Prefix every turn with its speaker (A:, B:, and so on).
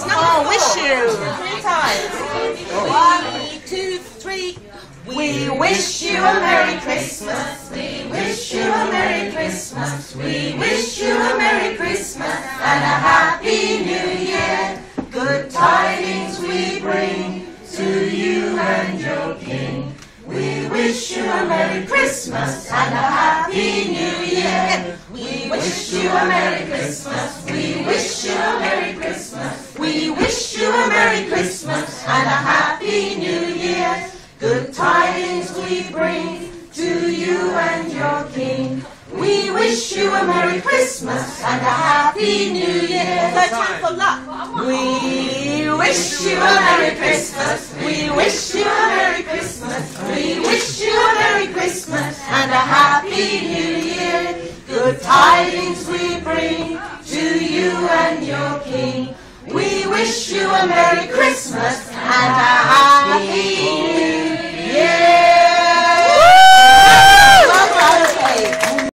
A: Oh, wish you.
B: 3 times. 1, 2, 3. We wish you a Merry Christmas. We wish you a Merry Christmas. We wish you a Merry Christmas and a Happy New Year. Good tidings we bring to you and your King. We wish you a Merry Christmas and a Happy New Year. We wish you a Merry Christmas. We wish you a Merry Christmas. We wish you a Merry Christmas and a Happy New Year. Good tidings we bring to you and your King. We wish you a Merry Christmas and a Happy New Year.
A: No time for luck.
B: We wish you a Merry Christmas. We wish you a Merry Christmas. We wish you a Merry Christmas and a Happy New Year. Good tidings we bring to you and your King. We wish you a Merry Christmas and a Happy